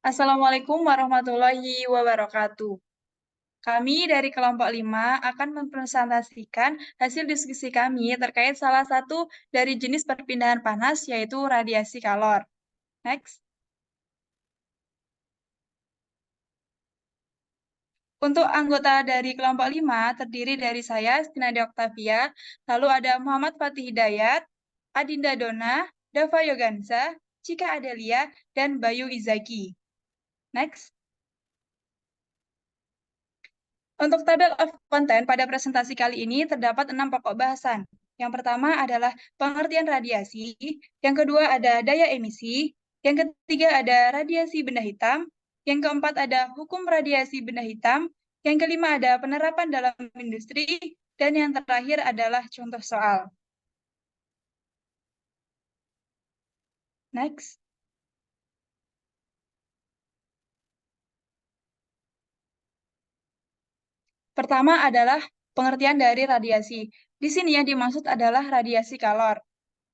Assalamualaikum warahmatullahi wabarakatuh. Kami dari kelompok 5 akan mempresentasikan hasil diskusi kami terkait salah satu dari jenis perpindahan panas, yaitu radiasi kalor. Next. Untuk anggota dari kelompok 5 terdiri dari saya, Stinadi Oktavia, lalu ada Muhammad Fatih Hidayat, Adinda Dona, Dava Yogansa, Cika Adelia, dan Bayu Izaki. Next. Untuk table of content pada presentasi kali ini terdapat 6 pokok bahasan. Yang pertama adalah pengertian radiasi, yang kedua ada daya emisi, yang ketiga ada radiasi benda hitam, yang keempat ada hukum radiasi benda hitam, yang kelima ada penerapan dalam industri, dan yang terakhir adalah contoh soal. Next. Pertama adalah pengertian dari radiasi. Di sini yang dimaksud adalah radiasi kalor.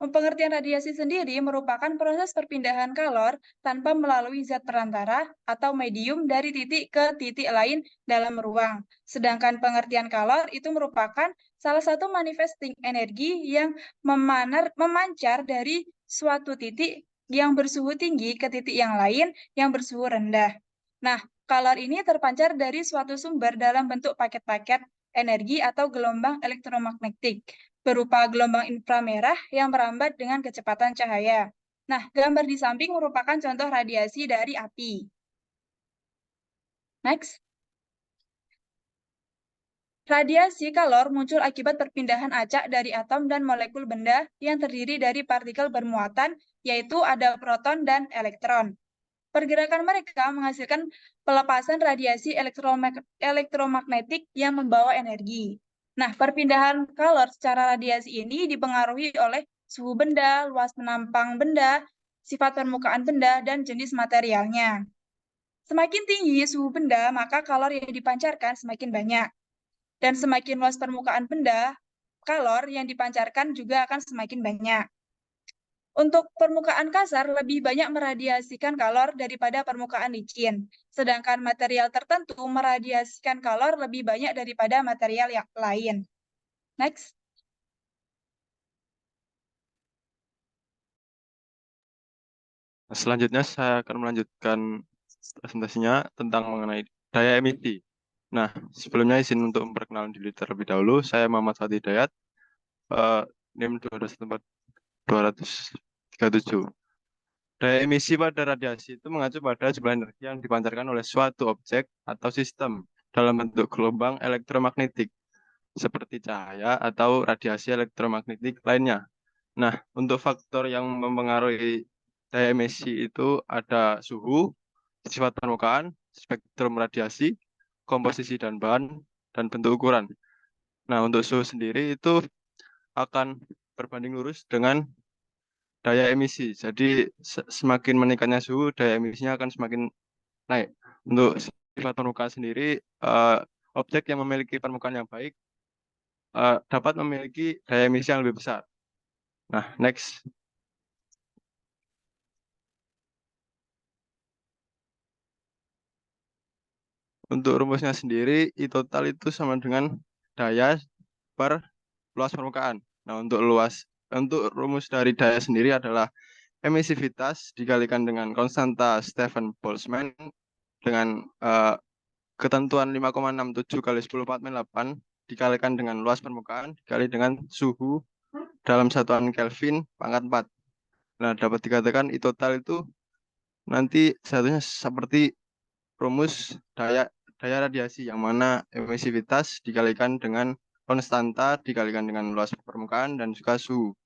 Pengertian radiasi sendiri merupakan proses perpindahan kalor tanpa melalui zat perantara atau medium dari titik ke titik lain dalam ruang. Sedangkan pengertian kalor itu merupakan salah satu manifesting energi yang memancar dari suatu titik yang bersuhu tinggi ke titik yang lain yang bersuhu rendah. Nah, kalor ini terpancar dari suatu sumber dalam bentuk paket-paket energi atau gelombang elektromagnetik berupa gelombang inframerah yang merambat dengan kecepatan cahaya. Nah, gambar di samping merupakan contoh radiasi dari api. Next. Radiasi kalor muncul akibat perpindahan acak dari atom dan molekul benda yang terdiri dari partikel bermuatan, yaitu ada proton dan elektron. Pergerakan mereka menghasilkan pelepasan radiasi elektromagnetik yang membawa energi. Nah, perpindahan kalor secara radiasi ini dipengaruhi oleh suhu benda, luas penampang benda, sifat permukaan benda, dan jenis materialnya. Semakin tinggi suhu benda, maka kalor yang dipancarkan semakin banyak. Dan semakin luas permukaan benda, kalor yang dipancarkan juga akan semakin banyak. Untuk permukaan kasar lebih banyak meradiasikan kalor daripada permukaan licin, sedangkan material tertentu meradiasikan kalor lebih banyak daripada material yang lain. Next. Selanjutnya saya akan melanjutkan presentasinya tentang mengenai daya emisi. Nah, sebelumnya izin untuk memperkenalkan diri terlebih dahulu. Saya Muhammad Fatih Hidayat, NIM 214-237. Daya emisi pada radiasi itu mengacu pada jumlah energi yang dipancarkan oleh suatu objek atau sistem dalam bentuk gelombang elektromagnetik, seperti cahaya atau radiasi elektromagnetik lainnya. Nah, untuk faktor yang mempengaruhi daya emisi itu ada suhu, sifat permukaan, spektrum radiasi, komposisi dan bahan, dan bentuk ukuran. Nah, untuk suhu sendiri itu akan berbanding lurus dengan daya emisi. Jadi, semakin meningkatnya suhu, daya emisinya akan semakin naik. Untuk sifat permukaan sendiri, objek yang memiliki permukaan yang baik dapat memiliki daya emisi yang lebih besar. Nah, next. Untuk rumusnya sendiri, I total itu sama dengan daya per luas permukaan. Nah, untuk rumus dari daya sendiri adalah emisivitas dikalikan dengan konstanta Stefan Boltzmann dengan ketentuan 5,67 kali 10 4 8 dikalikan dengan luas permukaan dikali dengan suhu dalam satuan Kelvin pangkat 4. Nah, dapat dikatakan I total itu nanti satunya seperti rumus daya radiasi yang mana emisivitas dikalikan dengan konstanta dikalikan dengan luas permukaan dan juga suhu.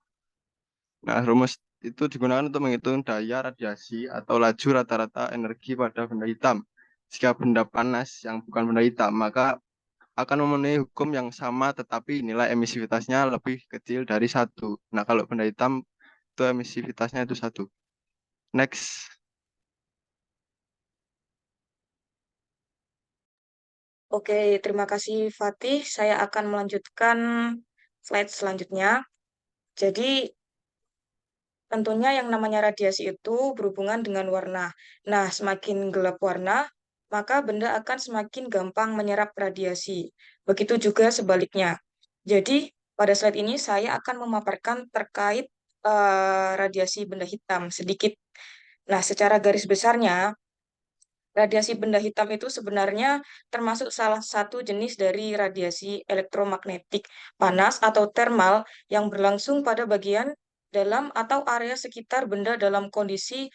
Nah, rumus itu digunakan untuk menghitung daya radiasi atau laju rata-rata energi pada benda hitam. Jika benda panas yang bukan benda hitam, maka akan memenuhi hukum yang sama tetapi nilai emisivitasnya lebih kecil dari 1. Nah, kalau benda hitam itu emisivitasnya itu 1. Next. Oke, terima kasih Fatih. Saya akan melanjutkan slide selanjutnya. Jadi, tentunya yang namanya radiasi itu berhubungan dengan warna. Nah, semakin gelap warna, maka benda akan semakin gampang menyerap radiasi. Begitu juga sebaliknya. Jadi, pada slide ini saya akan memaparkan terkait radiasi benda hitam sedikit. Nah, secara garis besarnya, radiasi benda hitam itu sebenarnya termasuk salah satu jenis dari radiasi elektromagnetik panas atau thermal yang berlangsung pada bagian dalam atau area sekitar benda dalam kondisi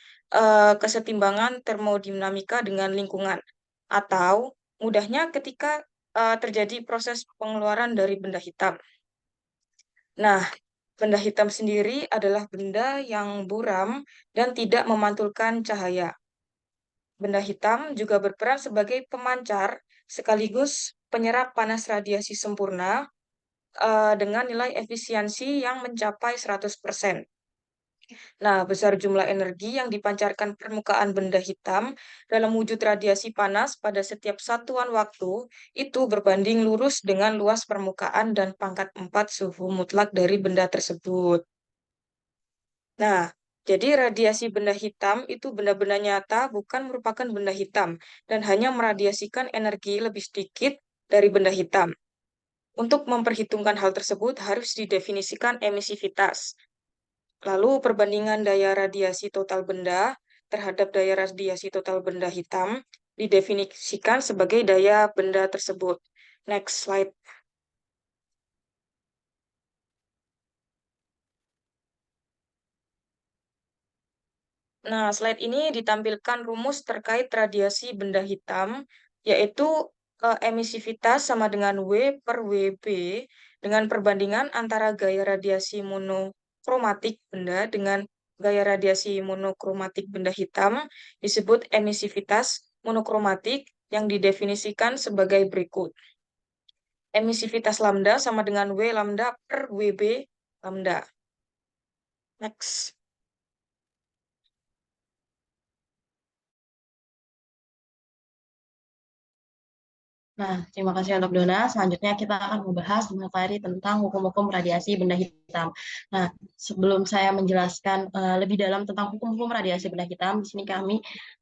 kesetimbangan termodinamika dengan lingkungan. Atau mudahnya ketika terjadi proses pengeluaran dari benda hitam. Nah, benda hitam sendiri adalah benda yang buram dan tidak memantulkan cahaya. Benda hitam juga berperan sebagai pemancar sekaligus penyerap panas radiasi sempurna dengan nilai efisiensi yang mencapai 100%. Nah, besar jumlah energi yang dipancarkan permukaan benda hitam dalam wujud radiasi panas pada setiap satuan waktu itu berbanding lurus dengan luas permukaan dan pangkat 4 suhu mutlak dari benda tersebut. Nah, jadi radiasi benda hitam itu benda-benda nyata bukan merupakan benda hitam dan hanya meradiasikan energi lebih sedikit dari benda hitam. Untuk memperhitungkan hal tersebut harus didefinisikan emisivitas. Lalu perbandingan daya radiasi total benda terhadap daya radiasi total benda hitam didefinisikan sebagai daya benda tersebut. Next slide. Nah, slide ini ditampilkan rumus terkait radiasi benda hitam, yaitu emisivitas sama dengan W per WB dengan perbandingan antara gaya radiasi monokromatik benda dengan gaya radiasi monokromatik benda hitam disebut emisivitas monokromatik yang didefinisikan sebagai berikut. Emisivitas lambda sama dengan W lambda per WB lambda. Next. Nah, terima kasih untuk Dona. Selanjutnya kita akan membahas materi tentang hukum-hukum radiasi benda hitam. Nah, sebelum saya menjelaskan lebih dalam tentang hukum-hukum radiasi benda hitam, di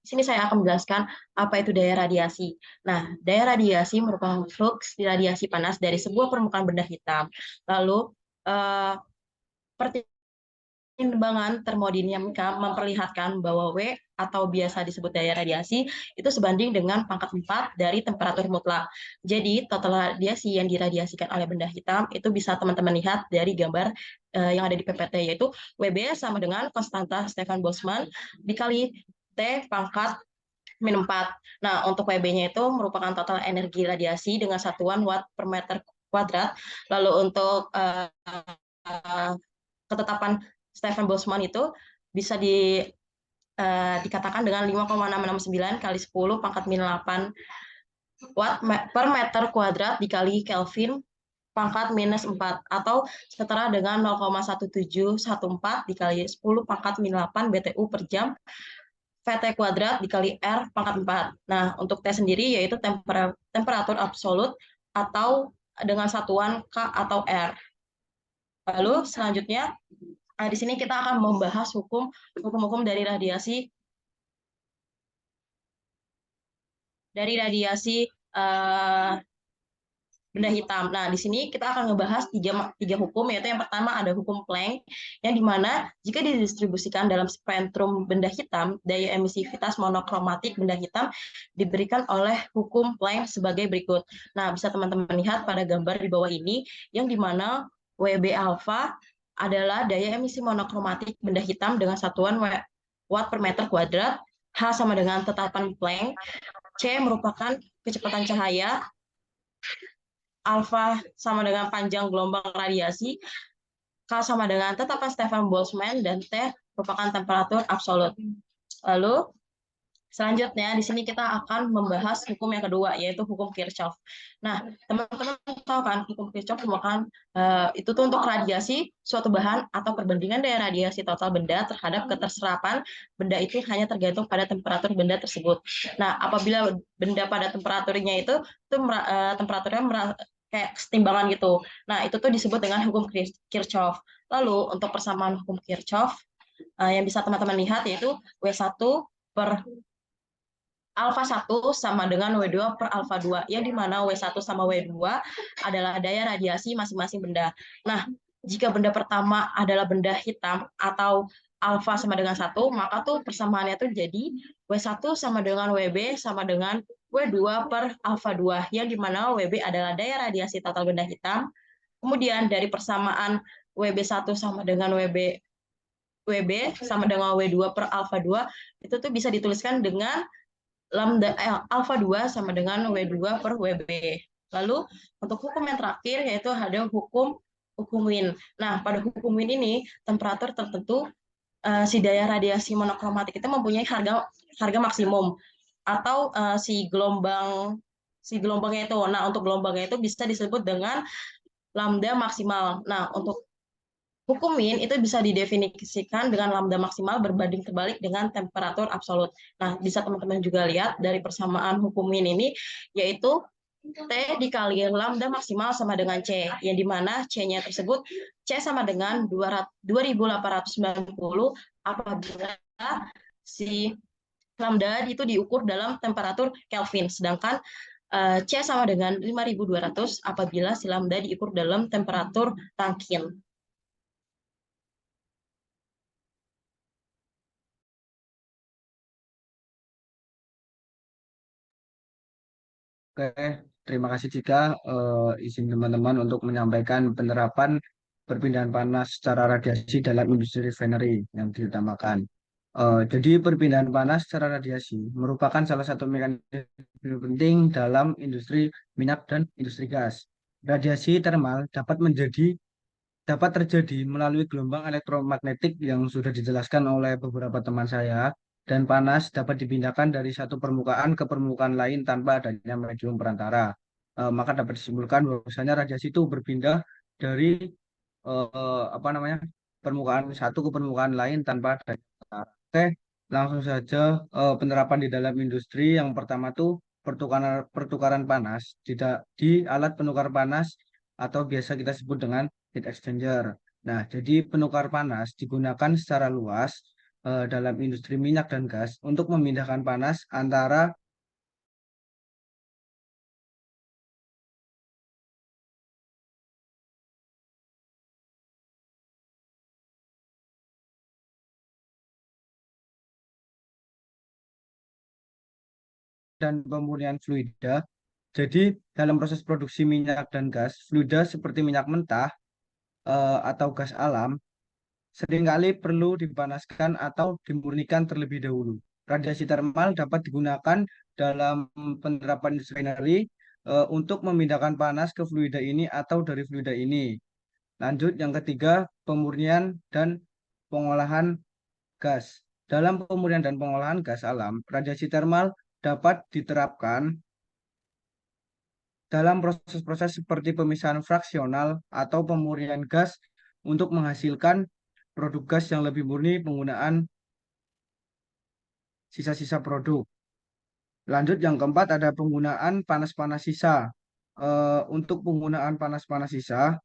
sini saya akan menjelaskan apa itu daya radiasi. Nah, daya radiasi merupakan flux radiasi panas dari sebuah permukaan benda hitam. Lalu pertimbangan termodinamika memperlihatkan bahwa W atau biasa disebut daya radiasi itu sebanding dengan pangkat 4 dari temperatur mutlak. Jadi total radiasi yang diradiasikan oleh benda hitam itu bisa teman-teman lihat dari gambar yang ada di PPT, yaitu WB sama dengan konstanta Stefan Boltzmann dikali T pangkat min 4. Nah, untuk WB-nya itu merupakan total energi radiasi dengan satuan watt per meter kuadrat. Lalu untuk ketetapan Stefan Boltzmann itu bisa dikatakan dengan 5,669 kali 10 pangkat min 8 watt per meter kuadrat dikali Kelvin pangkat minus 4 atau setara dengan 0,1714 dikali 10 pangkat min 8 BTU per jam VT kuadrat dikali R pangkat 4. Nah, untuk T sendiri yaitu temperatur absolut atau dengan satuan K atau R. Lalu selanjutnya di sini kita akan membahas hukum-hukum dari radiasi benda hitam. Nah, di sini kita akan membahas tiga hukum, yaitu yang pertama ada hukum Planck, yang dimana jika didistribusikan dalam spektrum benda hitam, daya emisivitas monokromatik benda hitam diberikan oleh hukum Planck sebagai berikut. Nah, bisa teman-teman lihat pada gambar di bawah ini, yang dimana WB alpha adalah daya emisi monokromatik benda hitam dengan satuan watt per meter kuadrat, H sama dengan tetapan Planck, C merupakan kecepatan cahaya, alfa sama dengan panjang gelombang radiasi, K sama dengan tetapan Stefan Boltzmann, dan T merupakan temperatur absolut. Lalu selanjutnya di sini kita akan membahas hukum yang kedua, yaitu hukum Kirchhoff. Nah, teman-teman tahu kan hukum Kirchhoff merupakan itu tuh untuk radiasi suatu bahan atau perbandingan daya radiasi total benda terhadap keterserapan benda itu hanya tergantung pada temperatur benda tersebut. Nah, apabila benda pada temperaturnya itu temperaturnya kayak kesetimbangan gitu. Nah, itu tuh disebut dengan hukum Kirchhoff. Lalu untuk persamaan hukum Kirchhoff, yang bisa teman-teman lihat yaitu W1 per alfa 1 sama dengan W2 per alfa 2, yang dimana W1 sama W2 adalah daya radiasi masing-masing benda. Nah, jika benda pertama adalah benda hitam atau alfa sama dengan 1, maka tuh persamaannya tuh jadi W1 sama dengan WB sama dengan W2 per alfa 2, yang dimana WB adalah daya radiasi total benda hitam. Kemudian dari persamaan WB1 sama dengan WB sama dengan W2 per alfa 2, itu tuh bisa dituliskan dengan lambda alfa 2 sama dengan W2 per WB. Lalu untuk hukum yang terakhir yaitu ada hukum Wien. Nah, pada hukum Wien ini temperatur tertentu si daya radiasi monokromatik itu mempunyai harga maksimum atau si gelombangnya itu. Nah, untuk gelombangnya itu bisa disebut dengan lambda maksimal. Nah, untuk hukum Wien itu bisa didefinisikan dengan lambda maksimal berbanding terbalik dengan temperatur absolut. Nah, bisa teman-teman juga lihat dari persamaan hukum Wien ini, yaitu T dikali lambda maksimal sama dengan C, yang dimana C-nya tersebut C sama dengan 2890 apabila si lambda itu diukur dalam temperatur Kelvin, sedangkan C sama dengan 5200 apabila si lambda diukur dalam temperatur Rankine. Oke, terima kasih Cika. Izin teman-teman untuk menyampaikan penerapan perpindahan panas secara radiasi dalam industri refinery yang diutamakan. Jadi perpindahan panas secara radiasi merupakan salah satu mekanisme penting dalam industri minyak dan industri gas. Radiasi termal dapat terjadi melalui gelombang elektromagnetik yang sudah dijelaskan oleh beberapa teman saya, dan panas dapat dipindahkan dari satu permukaan ke permukaan lain tanpa adanya medium perantara. Maka dapat disimpulkan bahwasanya radiasi itu berpindah dari apa namanya permukaan satu ke permukaan lain tanpa adanya perantara. Oke, langsung saja penerapan di dalam industri. Yang pertama tuh pertukaran panas tidak di alat penukar panas atau biasa kita sebut dengan heat exchanger. Nah, jadi penukar panas digunakan secara luas dalam industri minyak dan gas untuk memindahkan panas antara dan pemurnian fluida. Jadi, dalam proses produksi minyak dan gas, fluida seperti minyak mentah atau gas alam seringkali perlu dipanaskan atau dimurnikan terlebih dahulu. Radiasi termal dapat digunakan dalam penerapan refinery untuk memindahkan panas ke fluida ini atau dari fluida ini. Lanjut, yang ketiga, pemurnian dan pengolahan gas. Dalam pemurnian dan pengolahan gas alam, radiasi termal dapat diterapkan dalam proses-proses seperti pemisahan fraksional atau pemurnian gas untuk menghasilkan produk gas yang lebih murni penggunaan sisa-sisa produk. Lanjut, yang keempat ada penggunaan panas-panas sisa. Untuk penggunaan panas-panas sisa,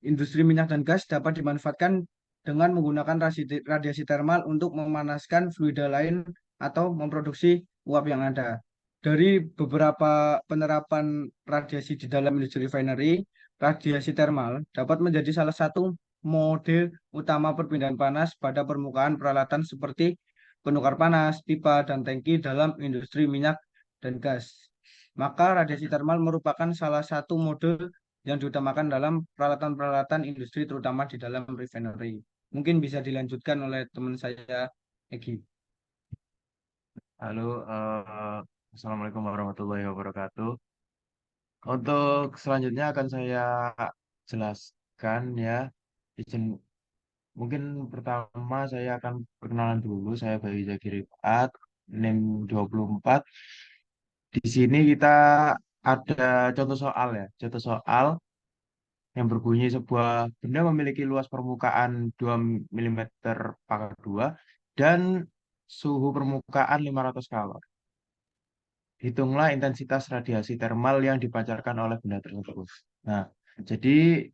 industri minyak dan gas dapat dimanfaatkan dengan menggunakan radiasi termal untuk memanaskan fluida lain atau memproduksi uap yang ada. Dari beberapa penerapan radiasi di dalam industri refinery, radiasi termal dapat menjadi salah satu mode utama perpindahan panas pada permukaan peralatan seperti penukar panas, pipa, dan tangki dalam industri minyak dan gas. Maka radiasi termal merupakan salah satu mode yang diutamakan dalam peralatan-peralatan industri terutama di dalam refinery. Mungkin bisa dilanjutkan oleh teman saya, Egi. Halo, Assalamualaikum warahmatullahi wabarakatuh. Untuk selanjutnya akan saya jelaskan ya. Izin, mungkin pertama saya akan perkenalan dulu. Saya Bayu Zaki Rifat, NIM 24. Di sini kita ada contoh soal ya. Contoh soal yang berbunyi sebuah benda memiliki luas permukaan 2 mm pangkat 2 dan suhu permukaan 500 kalor. Hitunglah intensitas radiasi termal yang dipancarkan oleh benda tersebut. Nah, jadi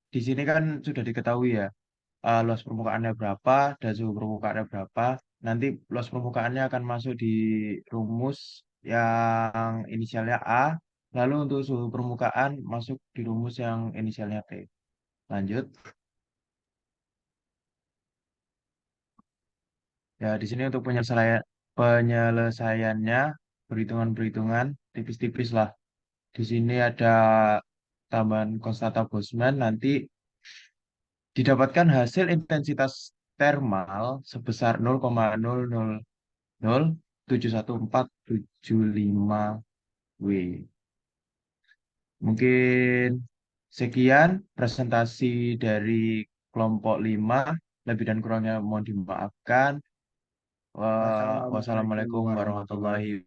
di sini kan sudah diketahui ya, luas permukaannya berapa dan suhu permukaannya berapa. Nanti luas permukaannya akan masuk di rumus yang inisialnya A, lalu untuk suhu permukaan masuk di rumus yang inisialnya T. Lanjut. Ya, di sini untuk penyelesaiannya perhitungan-perhitungan tipis-tipis lah. Di sini ada tambahan konstanta Boltzmann, nanti didapatkan hasil intensitas termal sebesar 0,000714775 W. Mungkin sekian presentasi dari kelompok 5. Lebih dan kurangnya mohon dimaafkan. Wassalamualaikum Wassalamualaikum warahmatullahi warahmatullahi